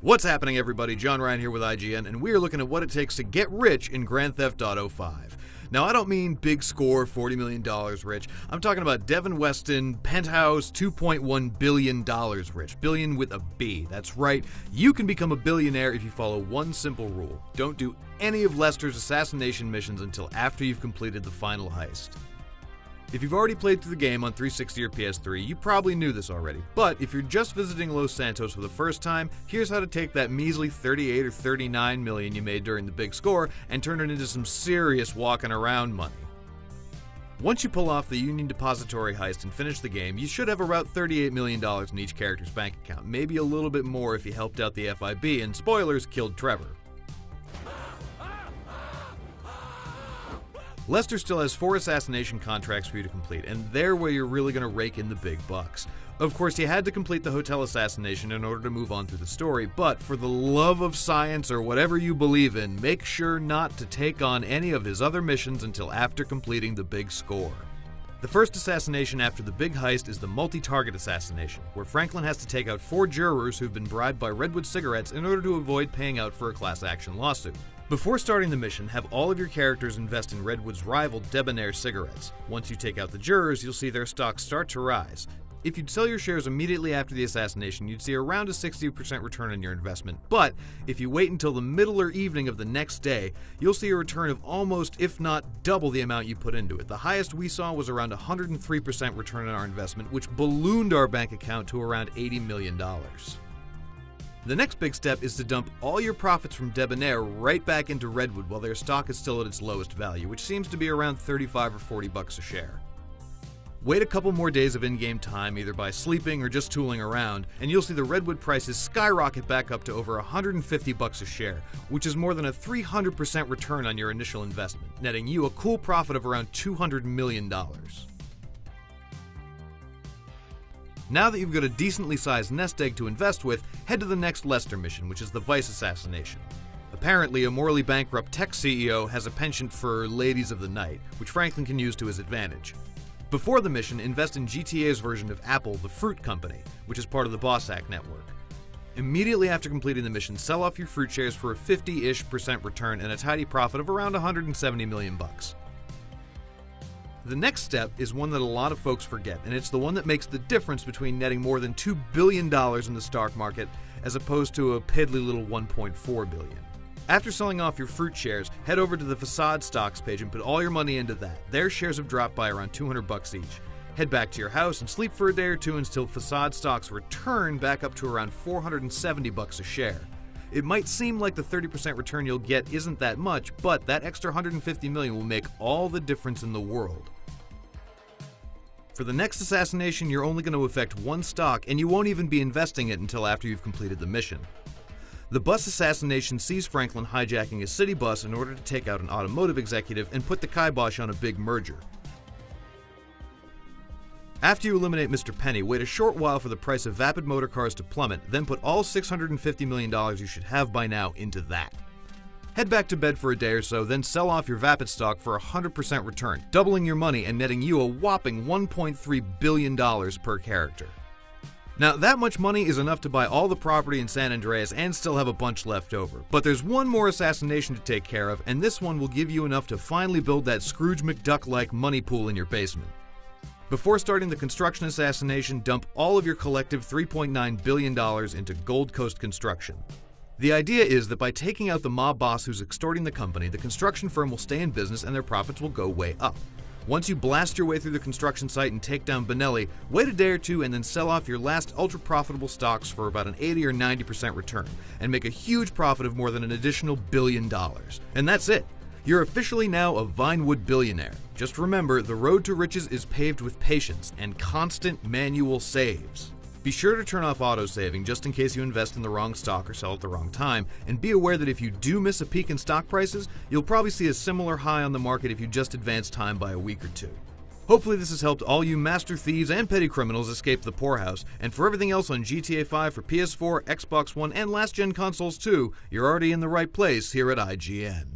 What's happening, everybody? John Ryan here with IGN, and we are looking at what it takes to get rich in Grand Theft Auto 5. Now, I don't mean big score, $40 million rich. I'm talking about Devin Weston, penthouse, $2.1 billion rich. Billion with a B. That's right. You can become a billionaire if you follow one simple rule. Don't do any of Lester's assassination missions until after you've completed the final heist. If you've already played through the game on 360 or PS3, you probably knew this already. But if you're just visiting Los Santos for the first time, here's how to take that measly 38 or 39 million you made during the big score and turn it into some serious walking around money. Once you pull off the Union Depository heist and finish the game, you should have about $38 million in each character's bank account, maybe a little bit more if you helped out the FIB and, spoilers, killed Trevor. Lester still has 4 assassination contracts for you to complete, and they're where you're really going to rake in the big bucks. Of course, you had to complete the hotel assassination in order to move on through the story, but for the love of science or whatever you believe in, make sure not to take on any of his other missions until after completing the big score. The first assassination after the big heist is the multi-target assassination, where Franklin has to take out 4 jurors who've been bribed by Redwood cigarettes in order to avoid paying out for a class action lawsuit. Before starting the mission, have all of your characters invest in Redwood's rival Debonair cigarettes. Once you take out the jurors, you'll see their stocks start to rise. If you'd sell your shares immediately after the assassination, you'd see around a 60% return on your investment. But if you wait until the middle or evening of the next day, you'll see a return of almost, if not double, the amount you put into it. The highest we saw was around 103% return on our investment, which ballooned our bank account to around $80 million. The next big step is to dump all your profits from Debonair right back into Redwood while their stock is still at its lowest value, which seems to be around 35 or 40 bucks a share. Wait a couple more days of in-game time, either by sleeping or just tooling around, and you'll see the Redwood prices skyrocket back up to over 150 bucks a share, which is more than a 300% return on your initial investment, netting you a cool profit of around $200 million. Now that you've got a decently sized nest egg to invest with, head to the next Lester mission, which is the Vice assassination. Apparently, a morally bankrupt tech CEO has a penchant for ladies of the night, which Franklin can use to his advantage. Before the mission, invest in GTA's version of Apple, the Fruit Company, which is part of the Bossack network. Immediately after completing the mission, sell off your fruit shares for a 50-ish% return and a tidy profit of around 170 million bucks. The next step is one that a lot of folks forget, and it's the one that makes the difference between netting more than $2 billion in the stock market as opposed to a piddly little $1.4 billion. After selling off your fruit shares, head over to the Facade stocks page and put all your money into that. Their shares have dropped by around 200 bucks each. Head back to your house and sleep for a day or two until Facade stocks return back up to around 470 bucks a share. It might seem like the 30% return you'll get isn't that much, but that extra 150 million will make all the difference in the world. For the next assassination, you're only going to affect one stock, and you won't even be investing it until after you've completed the mission. The bus assassination sees Franklin hijacking a city bus in order to take out an automotive executive and put the kibosh on a big merger. After you eliminate Mr. Penny, wait a short while for the price of vapid motor cars to plummet, then put all $650 million you should have by now into that. Head back to bed for a day or so, then sell off your vapid stock for a 100% return, doubling your money and netting you a whopping $1.3 billion per character. Now, that much money is enough to buy all the property in San Andreas and still have a bunch left over. But there's one more assassination to take care of, and this one will give you enough to finally build that Scrooge McDuck-like money pool in your basement. Before starting the construction assassination, dump all of your collective $3.9 billion into Gold Coast Construction. The idea is that by taking out the mob boss who's extorting the company, the construction firm will stay in business and their profits will go way up. Once you blast your way through the construction site and take down Benelli, wait a day or two and then sell off your last ultra-profitable stocks for about an 80 or 90% return, and make a huge profit of more than an additional $1 billion. And that's it. You're officially now a Vinewood billionaire. Just remember, the road to riches is paved with patience and constant manual saves. Be sure to turn off auto-saving just in case you invest in the wrong stock or sell at the wrong time, and be aware that if you do miss a peak in stock prices, you'll probably see a similar high on the market if you just advance time by a week or two. Hopefully this has helped all you master thieves and petty criminals escape the poorhouse, and for everything else on GTA 5 for PS4, Xbox One, and last-gen consoles too, you're already in the right place here at IGN.